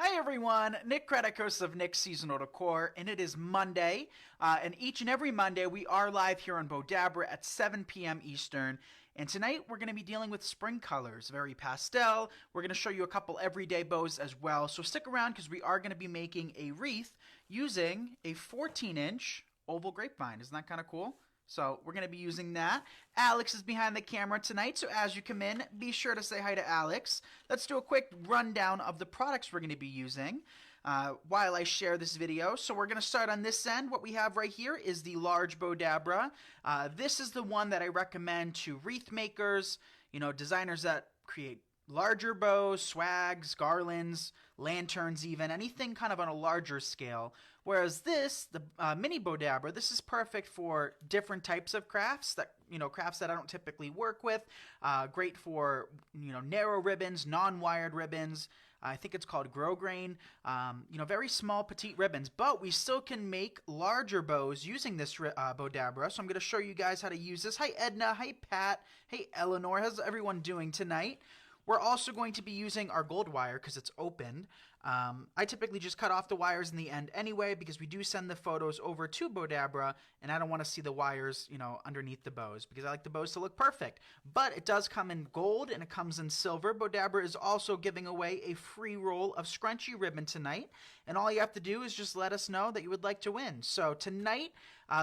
Hi everyone, Nick Credit, host of Nick's Seasonal Decor, and it is Monday, and each and every Monday we are live here on Bowdabra at 7 p.m. Eastern, and tonight we're going to be dealing with spring colors, very pastel. We're going to show you a couple everyday bows as well, so stick around because we are going to be making a wreath using a 14-inch oval grapevine. Isn't that kind of cool? So we're going to be using that. Alex is behind the camera tonight, so as you come in, be sure to say hi to Alex. Let's do a quick rundown of the products we're going to be using while I share this video. So we're going to start on this end. What we have right here is the large Bowdabra. This is the one that I recommend to wreath makers, designers that create larger bows, swags, garlands, lanterns even, anything kind of on a larger scale. Whereas this, the mini Bowdabra, this is perfect for different types of crafts that, crafts that I don't typically work with. Great for, narrow ribbons, non-wired ribbons. I think it's called grosgrain, very small petite ribbons, but we still can make larger bows using this Bowdabra. So I'm going to show you guys how to use this. Hi Edna, hi Pat, hey Eleanor, how's everyone doing tonight? We're also going to be using our gold wire because it's opened. I typically just cut off the wires in the end anyway because we do send the photos over to Bowdabra and I don't want to see the wires, underneath the bows because I like the bows to look perfect. But it does come in gold and it comes in silver. Bowdabra is also giving away a free roll of scrunchy ribbon tonight. And all you have to do is just let us know that you would like to win. So tonight,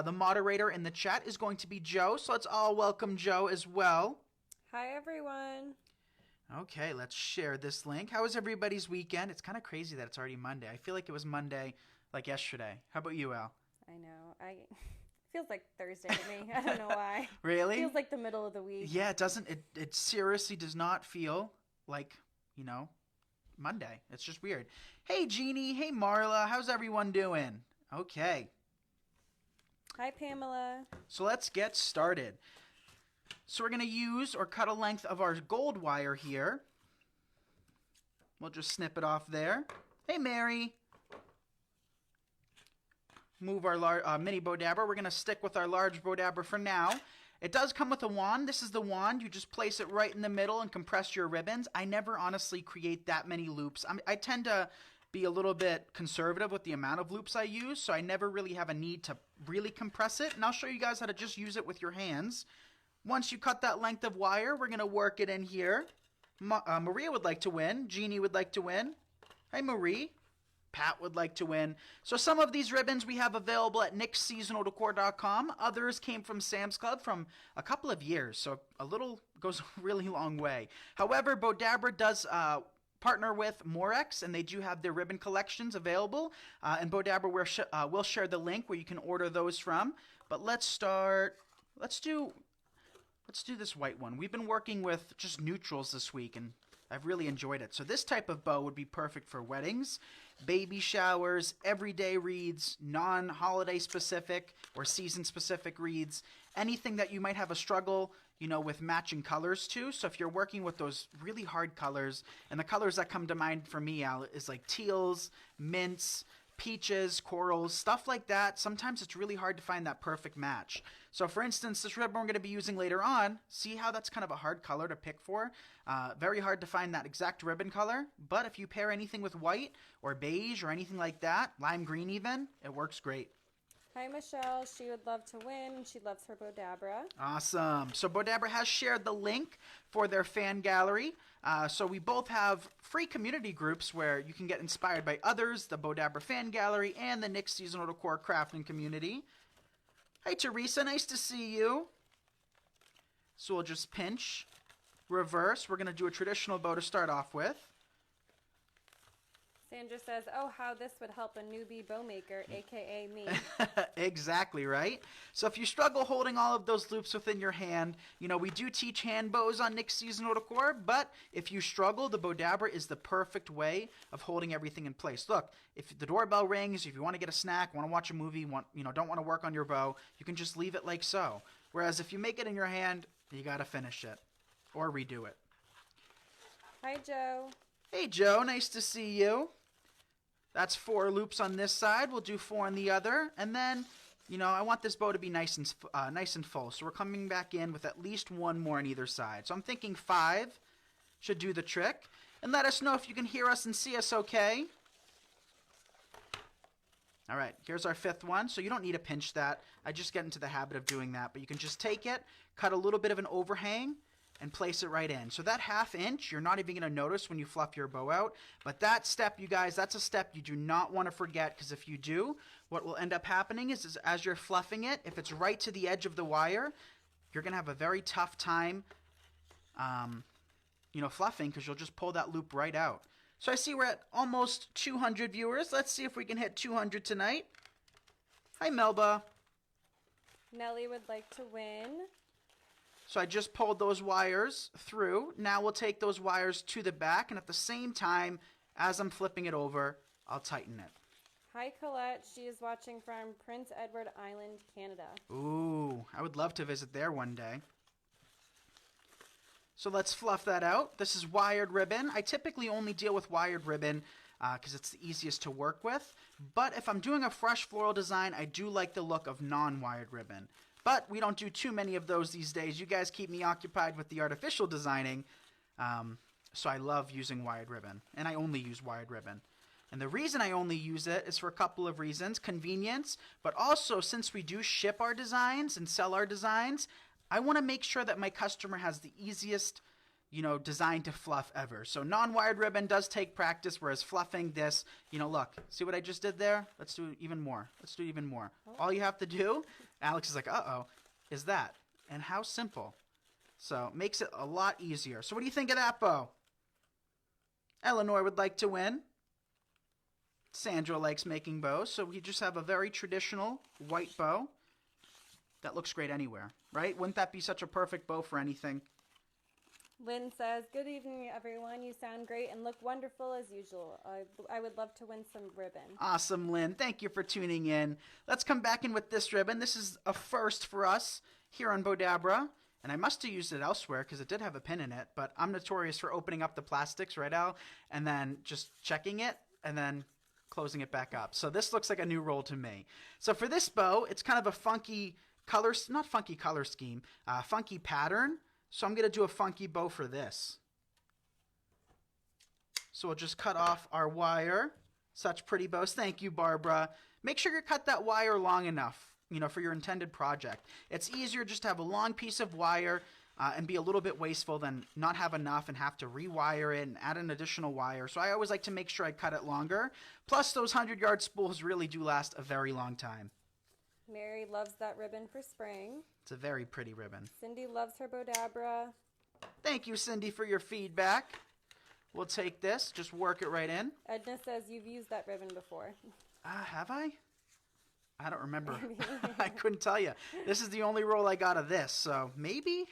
the moderator in the chat is going to be Joe. So let's all welcome Joe as well. Hi, everyone. Okay, let's share this link. How was everybody's weekend? It's kind of crazy that it's already Monday. I feel like it was Monday like yesterday. How about you, Al? I know. It feels like Thursday to me. I don't know why. Really? It feels like the middle of the week. Yeah, it doesn't. It seriously does not feel like, Monday. It's just weird. Hey, Jeannie. Hey, Marla. How's everyone doing? Okay. Hi, Pamela. So let's get started. So we're going to use or cut a length of our gold wire here. We'll just snip it off there. Hey, Mary. Move our mini Bowdabra. We're going to stick with our large Bowdabra for now. It does come with a wand. This is the wand. You just place it right in the middle and compress your ribbons. I never honestly create that many loops. I tend to be a little bit conservative with the amount of loops I use, so I never really have a need to really compress it. And I'll show you guys how to just use it with your hands. Once you cut that length of wire, we're going to work it in here. Maria would like to win. Jeannie would like to win. Hi, Marie. Pat would like to win. So some of these ribbons we have available at nicksseasonaldecor.com. Others came from Sam's Club from a couple of years, so a little goes a really long way. However, Bowdabra does partner with Morex, and they do have their ribbon collections available. And Bowdabra will share the link where you can order those from. But let's start. Let's do this white one. We've been working with just neutrals this week, and I've really enjoyed it. So this type of bow would be perfect for weddings, baby showers, everyday wreaths, non-holiday specific or season-specific wreaths, anything that you might have a struggle, with matching colors to. So if you're working with those really hard colors, and the colors that come to mind for me, Al, is like teals, mints, peaches, corals, stuff like that. Sometimes it's really hard to find that perfect match. So for instance, this ribbon we're going to be using later on, see how that's kind of a hard color to pick for? Very hard to find that exact ribbon color, but if you pair anything with white or beige or anything like that, lime green even, it works great. Hi, Michelle. She would love to win. She loves her Bowdabra. Awesome. So Bowdabra has shared the link for their fan gallery. So we both have free community groups where you can get inspired by others, the Bowdabra fan gallery and the Nick's Seasonal Decor crafting community. Hi, Teresa. Nice to see you. So we'll just pinch, reverse. We're going to do a traditional bow to start off with. Sandra says, oh, how this would help a newbie bow maker, a.k.a. me. Exactly, right? So if you struggle holding all of those loops within your hand, we do teach hand bows on Nick's Seasonal Decor, but if you struggle, the Bowdabra is the perfect way of holding everything in place. Look, if the doorbell rings, if you want to get a snack, want to watch a movie, don't want to work on your bow, you can just leave it like so. Whereas if you make it in your hand, you got to finish it or redo it. Hi, Joe. Hey, Joe. Nice to see you. That's 4 loops on this side. We'll do 4 on the other. And then, I want this bow to be nice and full. So we're coming back in with at least 1 more on either side. So I'm thinking 5 should do the trick. And let us know if you can hear us and see us okay. All right, here's our 5th one. So you don't need to pinch that. I just get into the habit of doing that. But you can just take it, cut a little bit of an overhang, and place it right in. So that 1/2 inch, you're not even going to notice when you fluff your bow out. But that step, you guys, that's a step you do not want to forget, because if you do, what will end up happening is as you're fluffing it, if it's right to the edge of the wire, you're going to have a very tough time, fluffing, because you'll just pull that loop right out. So I see we're at almost 200 viewers. Let's see if we can hit 200 tonight. Hi, Melba. Nellie would like to win. So I just pulled those wires through. Now we'll take those wires to the back, and at the same time, as I'm flipping it over, I'll tighten it. Hi, Colette. She is watching from Prince Edward Island, Canada. Ooh, I would love to visit there one day. So let's fluff that out. This is wired ribbon. I typically only deal with wired ribbon because it's the easiest to work with. But if I'm doing a fresh floral design, I do like the look of non-wired ribbon. But we don't do too many of those these days. You guys keep me occupied with the artificial designing. So I love using wired ribbon. And I only use wired ribbon. And the reason I only use it is for a couple of reasons. Convenience, but also since we do ship our designs and sell our designs, I want to make sure that my customer has the easiest, design to fluff ever. So non-wired ribbon does take practice, whereas fluffing this, look, see what I just did there? Let's do even more. Let's do even more. All you have to do, Alex is like, uh-oh, is that. And how simple. So makes it a lot easier. So what do you think of that bow? Eleanor would like to win. Sandra likes making bows, so we just have a very traditional white bow that looks great anywhere, right? Wouldn't that be such a perfect bow for anything? Lynn says, good evening, everyone. You sound great and look wonderful as usual. I would love to win some ribbon. Awesome, Lynn. Thank you for tuning in. Let's come back in with this ribbon. This is a first for us here on Bowdabra, and I must have used it elsewhere because it did have a pin in it, but I'm notorious for opening up the plastics, right, Al? And then just checking it, and then closing it back up. So this looks like a new roll to me. So for this bow, it's kind of a funky color, not funky color scheme, funky pattern. So I'm going to do a funky bow for this. So we'll just cut off our wire. Such pretty bows. Thank you, Barbara. Make sure you cut that wire long enough, for your intended project. It's easier just to have a long piece of wire and be a little bit wasteful than not have enough and have to rewire it and add an additional wire. So I always like to make sure I cut it longer. Plus, those 100-yard spools really do last a very long time. Mary loves that ribbon for spring. It's a very pretty ribbon. Cindy loves her Bowdabra. Thank you, Cindy, for your feedback. We'll take this, just work it right in. Edna says you've used that ribbon before. Have I? I don't remember. I couldn't tell you. This is the only roll I got of this, so maybe?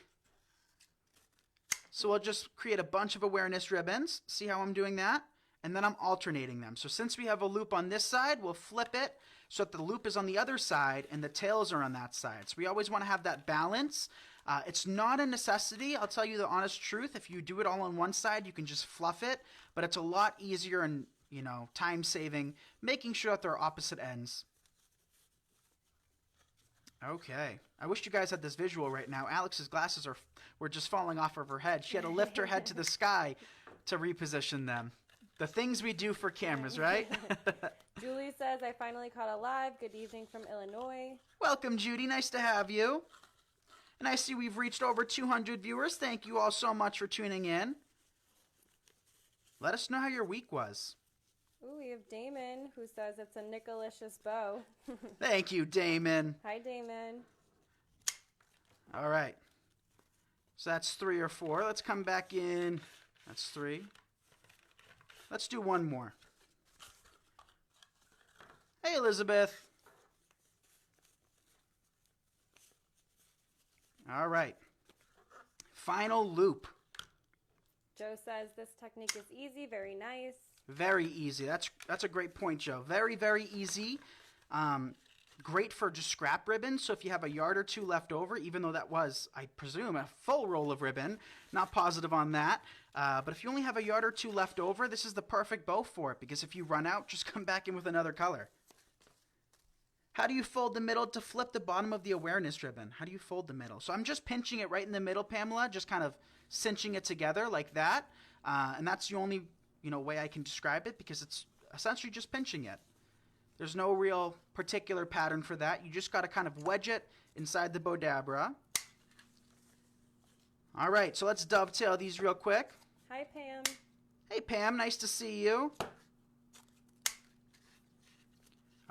So we'll just create a bunch of awareness ribbons. See how I'm doing that? And then I'm alternating them. So since we have a loop on this side, we'll flip it so that the loop is on the other side and the tails are on that side. So we always want to have that balance. It's not a necessity. I'll tell you the honest truth. If you do it all on one side, you can just fluff it. But it's a lot easier and, time saving, making sure that they're opposite ends. Okay. I wish you guys had this visual right now. Alex's glasses were just falling off of her head. She had to lift her head to the sky to reposition them. The things we do for cameras, right? Julie says, I finally caught a live. Good evening from Illinois. Welcome, Judy. Nice to have you. And I see we've reached over 200 viewers. Thank you all so much for tuning in. Let us know how your week was. Ooh, we have Damon, who says it's a Nickalicious bow. Thank you, Damon. Hi, Damon. All right. So that's 3 or 4. Let's come back in. That's 3. Let's do one more. Hey, Elizabeth. All right. Final loop. Joe says this technique is easy, very nice. Very easy. That's a great point, Joe. Very, very easy. Great for just scrap ribbon. So if you have a yard or 2 left over, even though that was, I presume, a full roll of ribbon, not positive on that. But if you only have a yard or 2 left over, this is the perfect bow for it, because if you run out, just come back in with another color. How do you fold the middle to flip the bottom of the awareness ribbon? How do you fold the middle? So I'm just pinching it right in the middle, Pamela, just kind of cinching it together like that. And that's the only way I can describe it, because it's essentially just pinching it. There's no real particular pattern for that. You just got to kind of wedge it inside the Bowdabra. All right, so let's dovetail these real quick. Hi, Pam. Hey, Pam, nice to see you.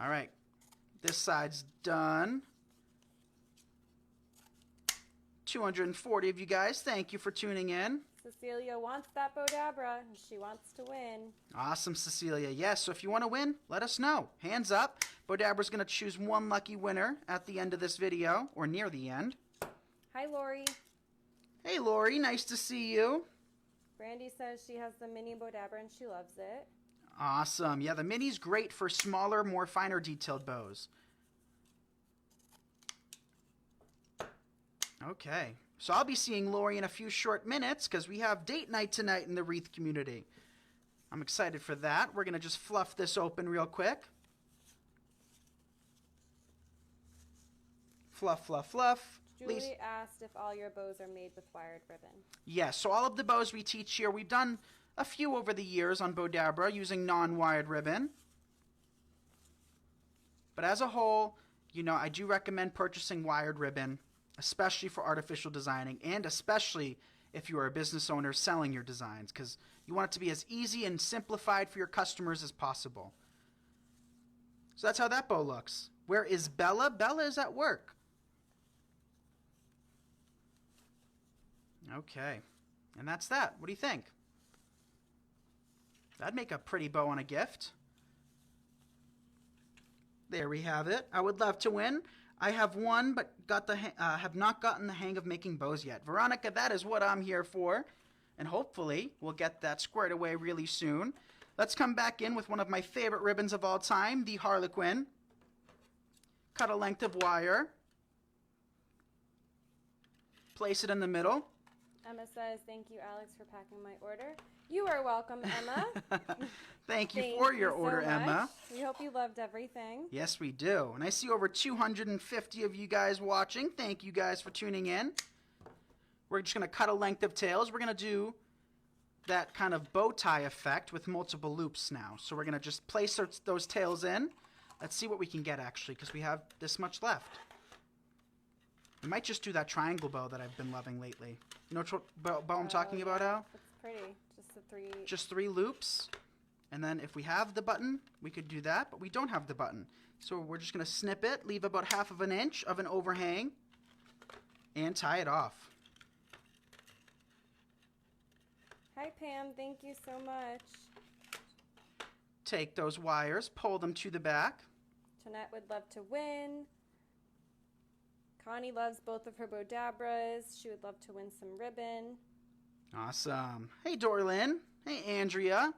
All right, this side's done. 240 of you guys, thank you for tuning in. Cecilia wants that Bowdabra, and she wants to win. Awesome, Cecilia. Yes, so if you want to win, let us know. Hands up. Bowdabra's going to choose one lucky winner at the end of this video, or near the end. Hi, Lori. Hey, Lori, nice to see you. Brandy says she has the mini Bowdabra and she loves it. Awesome. Yeah, the mini's great for smaller, more finer detailed bows. Okay. So I'll be seeing Lori in a few short minutes because we have date night tonight in the Wreath community. I'm excited for that. We're going to just fluff this open real quick. Fluff, fluff, fluff. Julie asked if all your bows are made with wired ribbon. Yes, so all of the bows we teach here, we've done a few over the years on Bowdabra using non-wired ribbon. But as a whole, you know, I do recommend purchasing wired ribbon, especially for artificial designing, and especially if you are a business owner selling your designs, because you want it to be as easy and simplified for your customers as possible. So that's how that bow looks. Where is Bella? Bella is at work. Okay, and that's that. What do you think? That'd make a pretty bow on a gift. There we have it. I would love to win. I have won, but have not gotten the hang of making bows yet. Veronica, that is what I'm here for. And hopefully, we'll get that squared away really soon. Let's come back in with one of my favorite ribbons of all time, the Harlequin. Cut a length of wire. Place it in the middle. Emma says, thank you, Alex, for packing my order. You are welcome, Emma. Thank you for your order, so much. Emma. We hope you loved everything. Yes, we do. And I see over 250 of you guys watching. Thank you guys for tuning in. We're just going to cut a length of tails. We're going to do that kind of bow tie effect with multiple loops now. So we're going to just place those tails in. Let's see what we can get, actually, because we have this much left. We might just do that triangle bow that I've been loving lately. You know what bow I'm talking about, Al? It's pretty. Just the three. Just 3 loops. And then if we have the button, we could do that, but we don't have the button. So we're just going to snip it, leave about 1/2 inch of an overhang, and tie it off. Hi, Pam. Thank you so much. Take those wires, pull them to the back. Jeanette would love to win. Connie loves both of her Bowdabras. She would love to win some ribbon. Awesome. Hey, Dorlyn. Hey, Andrea.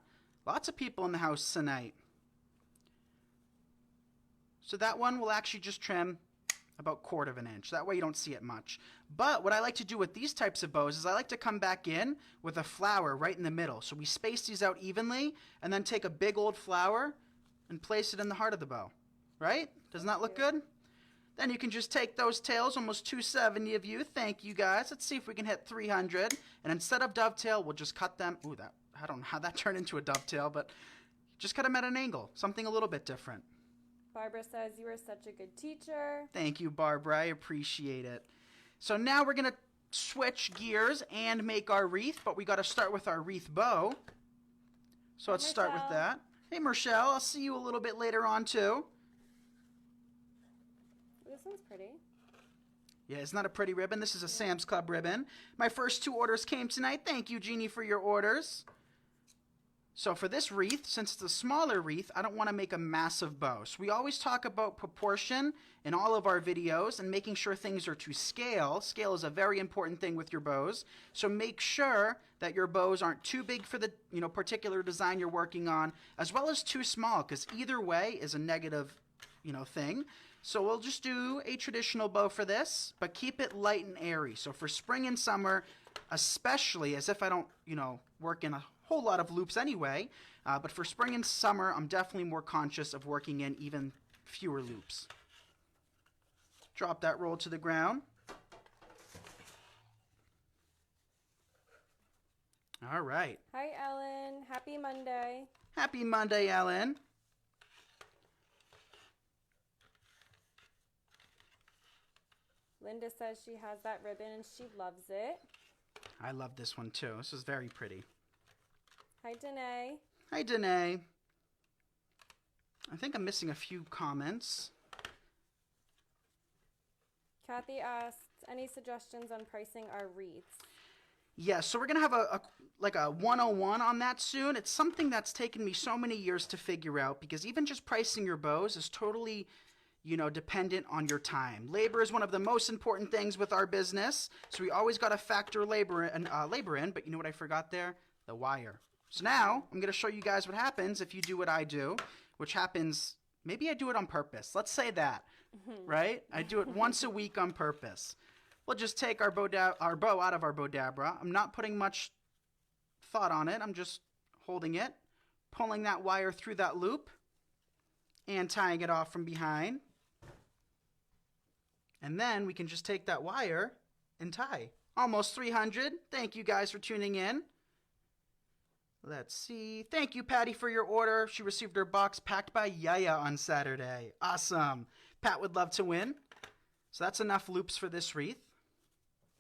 Lots of people in the house tonight. So that one will actually just trim about 1/4 inch. That way you don't see it much. But what I like to do with these types of bows is I like to come back in with a flower right in the middle. So we space these out evenly and then take a big old flower and place it in the heart of the bow. Right? Doesn't that look good? Then you can just take those tails, almost 270 of you. Thank you, guys. Let's see if we can hit 300. And instead of dovetail, we'll just cut them. Ooh, I don't know how that turned into a dovetail, but just cut them at an angle. Something a little bit different. Barbara says, you are such a good teacher. Thank you, Barbara. I appreciate it. So now we're going to switch gears and make our wreath, but we got to start with our wreath bow. So let's start with that. Hey, Michelle. I'll see you a little bit later on, too. This one's pretty. Yeah, it's not a pretty ribbon. This is a Sam's Club ribbon. My first 2 orders came tonight. Thank you, Jeannie, for your orders. So for this wreath, since it's a smaller wreath, I don't want to make a massive bow. So we always talk about proportion in all of our videos and making sure things are to scale. Scale is a very important thing with your bows. So make sure that your bows aren't too big for the particular design you're working on, as well as too small, because either way is a negative thing. So we'll just do a traditional bow for this, but keep it light and airy. So for spring and summer, especially, as if I don't, work in a whole lot of loops anyway, but for spring and summer, I'm definitely more conscious of working in even fewer loops. Drop that roll to the ground. All right. Hi, Ellen. Happy Monday. Happy Monday, Ellen. Linda says she has that ribbon and she loves it. I love this one too. This is very pretty. Hi, Danae. Hi, Danae. I think I'm missing a few comments. Kathy asks, any suggestions on pricing our wreaths? Yeah, so we're going to have a 101 on that soon. It's something that's taken me so many years to figure out because even just pricing your bows is totally, dependent on your time. Labor is one of the most important things with our business, so we always got to factor labor in, but you know what I forgot there? The wire. So now I'm going to show you guys what happens if you do what I do, which happens, maybe I do it on purpose. Let's say that, right? I do it once a week on purpose. We'll just take our bow out of our Bowdabra. I'm not putting much thought on it. I'm just holding it, pulling that wire through that loop, and tying it off from behind. And then we can just take that wire and tie. Almost 300. Thank you guys for tuning in. Let's see. Thank you, Patty, for your order. She received her box packed by Yaya on Saturday. Awesome. Pat would love to win. So that's enough loops for this wreath.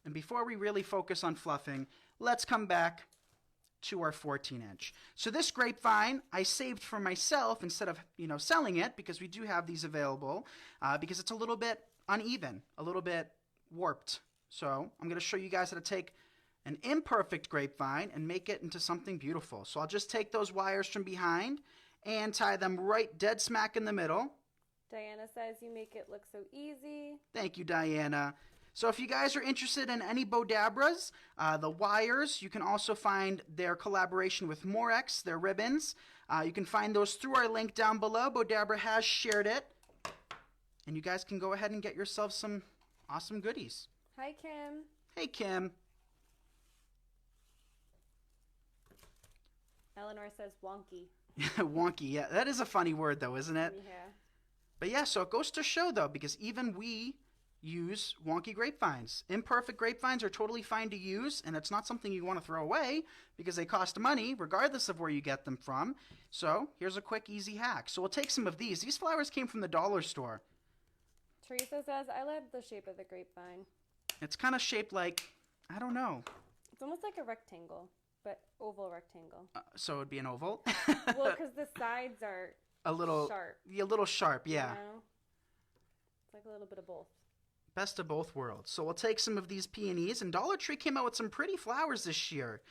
And before we really focus on fluffing, let's come back to our 14-inch. So this grapevine I saved for myself instead of, selling it, because we do have these available, because it's a little bit uneven, a little bit warped. So I'm going to show you guys how to take an imperfect grapevine and make it into something beautiful. So I'll just take those wires from behind and tie them right dead smack in the middle. Diana says you make it look so easy. Thank you, Diana. So if you guys are interested in any Bowdabras, the wires, you can also find their collaboration with Morex, their ribbons. You can find those through our link down below. Bowdabra has shared it. And you guys can go ahead and get yourselves some awesome goodies. Hi, Kim. Hey, Kim. Eleanor says wonky. Wonky, yeah. That is a funny word, though, isn't it? Yeah. But yeah, so it goes to show, though, because even we use wonky grapevines. Imperfect grapevines are totally fine to use, and it's not something you want to throw away because they cost money, regardless of where you get them from. So here's a quick, easy hack. So we'll take some of these. These flowers came from the dollar store. Teresa says, I love the shape of the grapevine. It's kind of shaped like, I don't know. It's almost like a rectangle, but oval rectangle. So it would be an oval? Well, because the sides are a little sharp. Yeah, a little sharp, yeah. It's like a little bit of both. Best of both worlds. So we'll take some of these peonies, and Dollar Tree came out with some pretty flowers this year.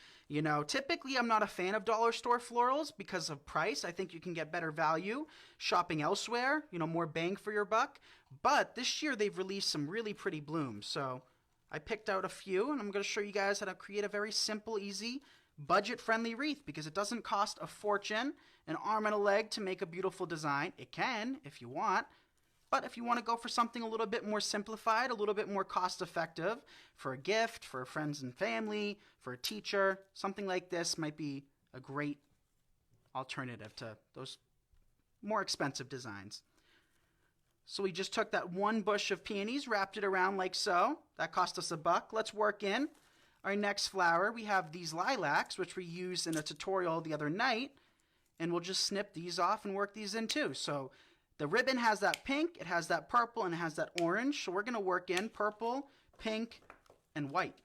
Typically I'm not a fan of dollar store florals because of price. I think you can get better value shopping elsewhere, more bang for your buck. But this year they've released some really pretty blooms. So I picked out a few, and I'm going to show you guys how to create a very simple, easy, budget-friendly wreath because it doesn't cost a fortune, an arm and a leg to make a beautiful design. It can if you want. But if you want to go for something a little bit more simplified, a little bit more cost-effective, for a gift, for friends and family, for a teacher, something like this might be a great alternative to those more expensive designs. So we just took that one bush of peonies, wrapped it around like so. That cost us $1. Let's work in our next flower. We have these lilacs, which we used in a tutorial the other night, and we'll just snip these off and work these in too. So the ribbon has that pink, it has that purple, and it has that orange. So we're going to work in purple, pink, and white.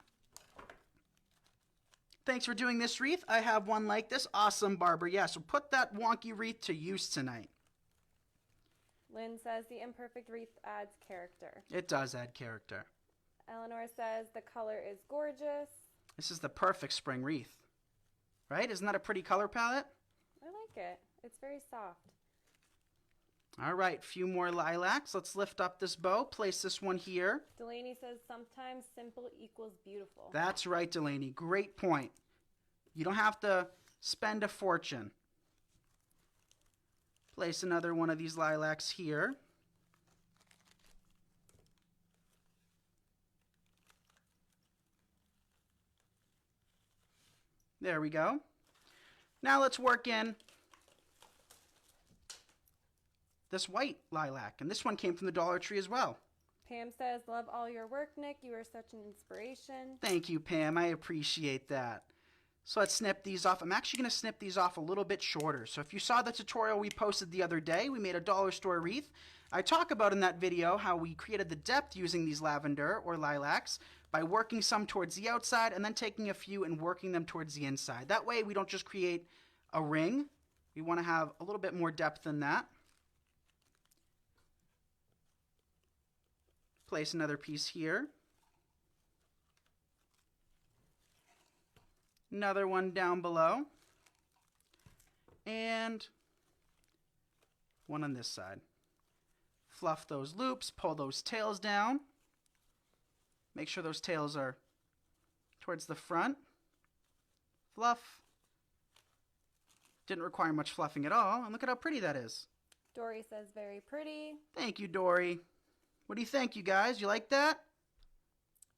Thanks for doing this wreath. I have one like this. Awesome, Barbara. Yeah, so put that wonky wreath to use tonight. Lynn says the imperfect wreath adds character. It does add character. Eleanor says the color is gorgeous. This is the perfect spring wreath. Right? Isn't that a pretty color palette? I like it. It's very soft. All right, few more lilacs. Let's lift up this bow, place this one here. Delaney says sometimes simple equals beautiful. That's right, Delaney. Great point. You don't have to spend a fortune. Place another one of these lilacs here. There we go. Now let's work in this white lilac, and this one came from the Dollar Tree as well. Pam says, love all your work, Nick. You are such an inspiration. Thank you, Pam. I appreciate that. So let's snip these off. I'm actually going to snip these off a little bit shorter. So if you saw the tutorial we posted the other day, we made a dollar store wreath. I talk about in that video how we created the depth using these lavender or lilacs by working some towards the outside and then taking a few and working them towards the inside. That way we don't just create a ring. We want to have a little bit more depth than that. Place another piece here. Another one down below. And one on this side. Fluff those loops, pull those tails down. Make sure those tails are towards the front. Fluff. Didn't require much fluffing at all, and look at how pretty that is. Dory says very pretty. Thank you, Dory. What do you think, you guys? You like that?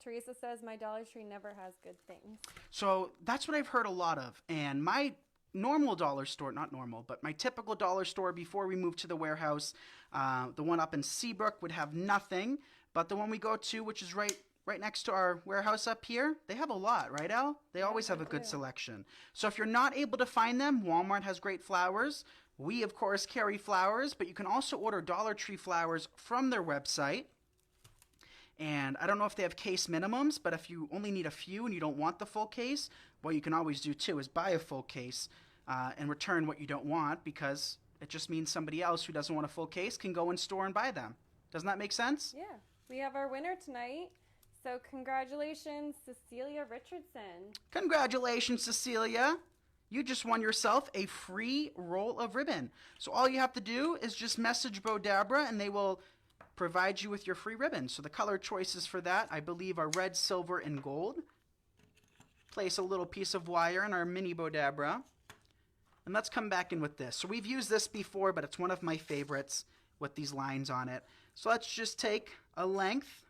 Teresa says my Dollar Tree never has good things. So that's what I've heard a lot of. And my normal dollar store, not normal, but my typical dollar store before we moved to the warehouse, the one up in Seabrook would have nothing. But the one we go to, which is right next to our warehouse up here, they have a lot, right, Al? They always have a good selection. So if you're not able to find them, Walmart has great flowers. We, of course, carry flowers, but you can also order Dollar Tree flowers from their website. And I don't know if they have case minimums, but if you only need a few and you don't want the full case, what you can always do too is buy a full case and return what you don't want, because it just means somebody else who doesn't want a full case can go in store and buy them. Doesn't that make sense? Yeah. We have our winner tonight. So congratulations, Cecilia Richardson. Congratulations, Cecilia. You just won yourself a free roll of ribbon. So all you have to do is just message Bowdabra and they will provide you with your free ribbon. So the color choices for that, I believe, are red, silver, and gold. Place a little piece of wire in our mini Bowdabra. And let's come back in with this. So we've used this before, but it's one of my favorites with these lines on it. So let's just take a length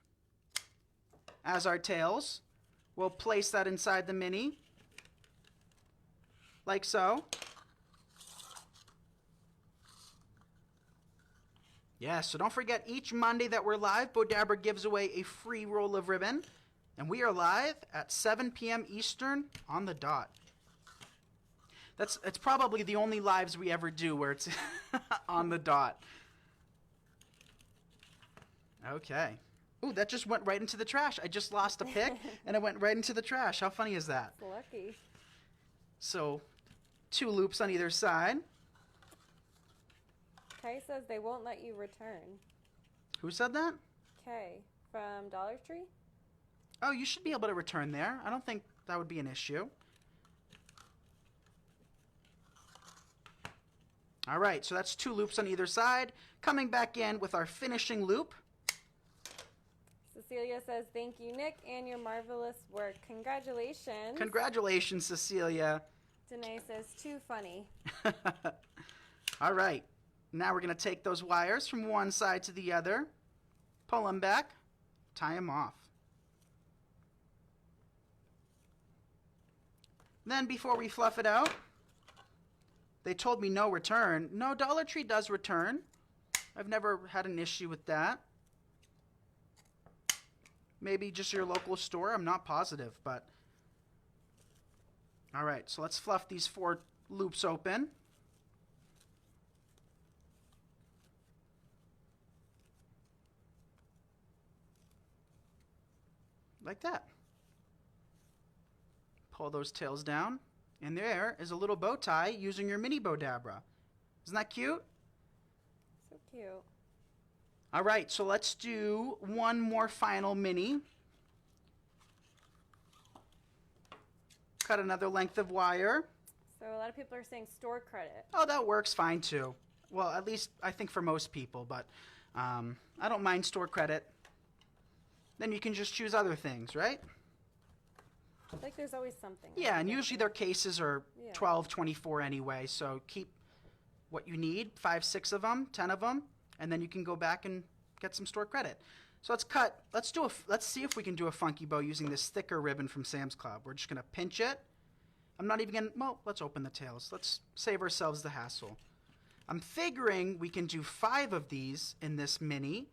as our tails. We'll place that inside the mini, like so. Yeah, so don't forget, each Monday that we're live, Bowdabra gives away a free roll of ribbon. And we are live at 7 p.m. Eastern on the dot. It's probably the only lives we ever do where it's on the dot. Okay. Ooh, that just went right into the trash. I just lost a pick, and it went right into the trash. How funny is that? Lucky. So, 2 loops on either side. Kay says they won't let you return. Who said that? Kay from Dollar Tree. Oh, you should be able to return there. I don't think that would be an issue. All right, so that's 2 loops on either side. Coming back in with our finishing loop. Cecilia says, thank you, Nick, and your marvelous work. Congratulations. Congratulations, Cecilia. Danae says, too funny. All right, now we're going to take those wires from one side to the other, pull them back, tie them off. Then before we fluff it out, they told me no return. No, Dollar Tree does return. I've never had an issue with that. Maybe just your local store. I'm not positive, but... All right, so let's fluff these 4 loops open. Like that. Pull those tails down. And there is a little bow tie using your mini Bowdabra. Isn't that cute? So cute. All right, so let's do one more final mini. Cut another length of wire. So a lot of people are saying store credit. Oh, that works fine too. Well, at least I think for most people, but I don't mind store credit. Then you can just choose other things, right? Like there's always something. Yeah, and usually their cases are Yeah. 12, 24 anyway, so keep what you need, 5, 6 of them, 10 of them, and then you can go back and get some store credit. So let's see if we can do a funky bow using this thicker ribbon from Sam's Club. We're just going to pinch it. I'm not even going to, well, let's open the tails. Let's save ourselves the hassle. I'm figuring we can do 5 of these in this mini,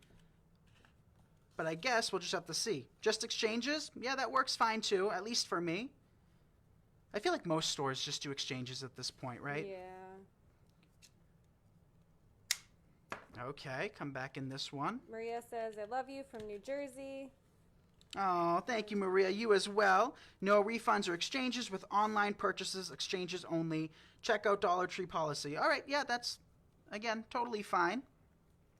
but I guess we'll just have to see. Just exchanges? Yeah, that works fine too, at least for me. I feel like most stores just do exchanges at this point, right? Yeah. Okay, come back in this one. Maria says, I love you from New Jersey. Oh, thank you, Maria. You as well. No refunds or exchanges with online purchases, exchanges only. Check out Dollar Tree policy. All right, yeah, that's, again, totally fine.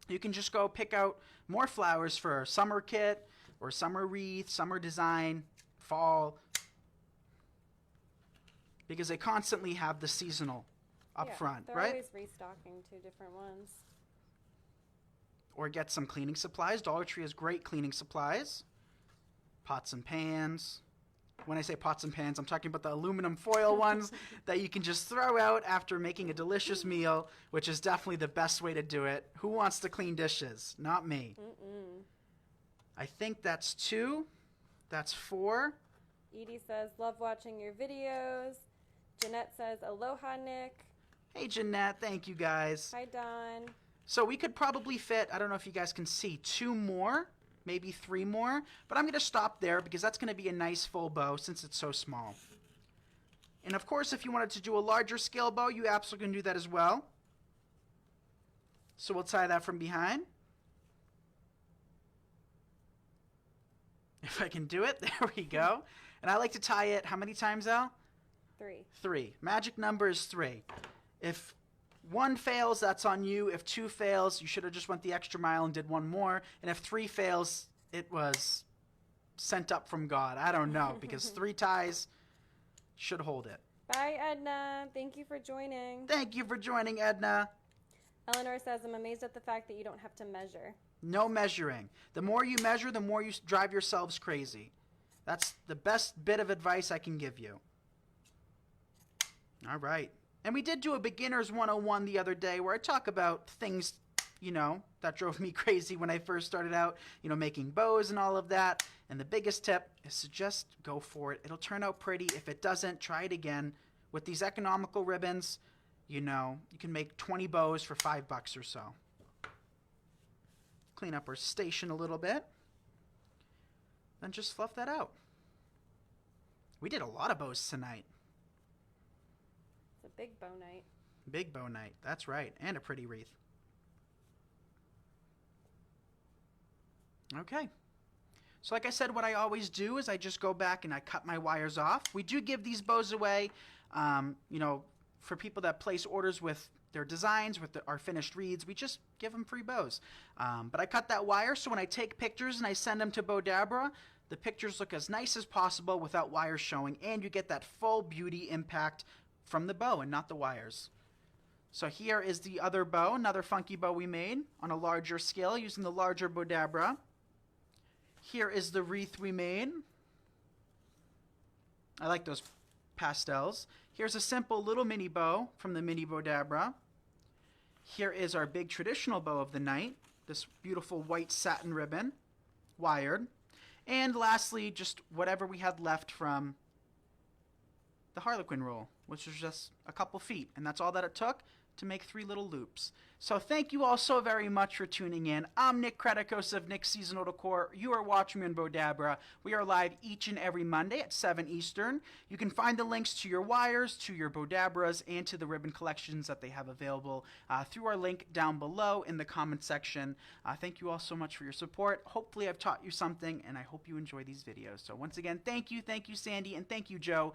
You can just go pick out more flowers for summer kit or summer wreath, summer design, fall, because they constantly have the seasonal up front, they're right? always restocking 2 different ones. Or get some cleaning supplies. Dollar Tree has great cleaning supplies. Pots and pans. When I say pots and pans, I'm talking about the aluminum foil ones that you can just throw out after making a delicious meal, which is definitely the best way to do it. Who wants to clean dishes? Not me. I think that's 2. That's 4. Edie says, love watching your videos. Jeanette says, aloha, Nick. Hey, Jeanette. Thank you, guys. Hi, Dawn. So we could probably fit, I don't know if you guys can see, 2 more, maybe 3 more. But I'm going to stop there because that's going to be a nice full bow since it's so small. And of course, if you wanted to do a larger scale bow, you absolutely can do that as well. So we'll tie that from behind. If I can do it, there we go. And I like to tie it, how many times, Al? 3. 3. Magic number is 3. If 1 fails, that's on you. If 2 fails, you should have just went the extra mile and did 1 more. And if 3 fails, it was sent up from God. I don't know, because 3 ties should hold it. Bye, Edna. Thank you for joining. Thank you for joining, Edna. Eleanor says, I'm amazed at the fact that you don't have to measure. No measuring. The more you measure, the more you drive yourselves crazy. That's the best bit of advice I can give you. All right. And we did do a beginner's 101 the other day where I talk about things, that drove me crazy when I first started out, making bows and all of that. And the biggest tip is to just go for it. It'll turn out pretty. If it doesn't, try it again. With these economical ribbons, you can make 20 bows for $5 or so. Clean up our station a little bit. Then just fluff that out. We did a lot of bows tonight. It's a big bow night. Big bow night. That's right. And a pretty wreath. Okay. So like I said, what I always do is I just go back and I cut my wires off. We do give these bows away, for people that place orders with their designs, with our finished reeds. We just give them free bows. But I cut that wire, so when I take pictures and I send them to Bowdabra, the pictures look as nice as possible without wires showing, and you get that full beauty impact from the bow and not the wires. So here is the other bow, another funky bow we made on a larger scale using the larger Bowdabra. Here is the wreath we made. I like those pastels. Here's a simple little mini bow from the mini Bowdabra. Here is our big traditional bow of the night, this beautiful white satin ribbon, wired. And lastly, just whatever we had left from the Harlequin roll, which was just a couple feet. And that's all that it took to make 3 little loops. So thank you all so very much for tuning in. I'm Nick Kretikos of Nick's Seasonal Decor. You are watching me on Bowdabra. We are live each and every Monday at 7 Eastern. You can find the links to your wires, to your Bowdabras, and to the ribbon collections that they have available through our link down below in the comment section. Thank you all so much for your support. Hopefully I've taught you something, and I hope you enjoy these videos. So once again, thank you, Sandy, and thank you, Joe,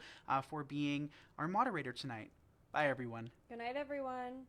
for being our moderator tonight. Bye, everyone. Good night, everyone.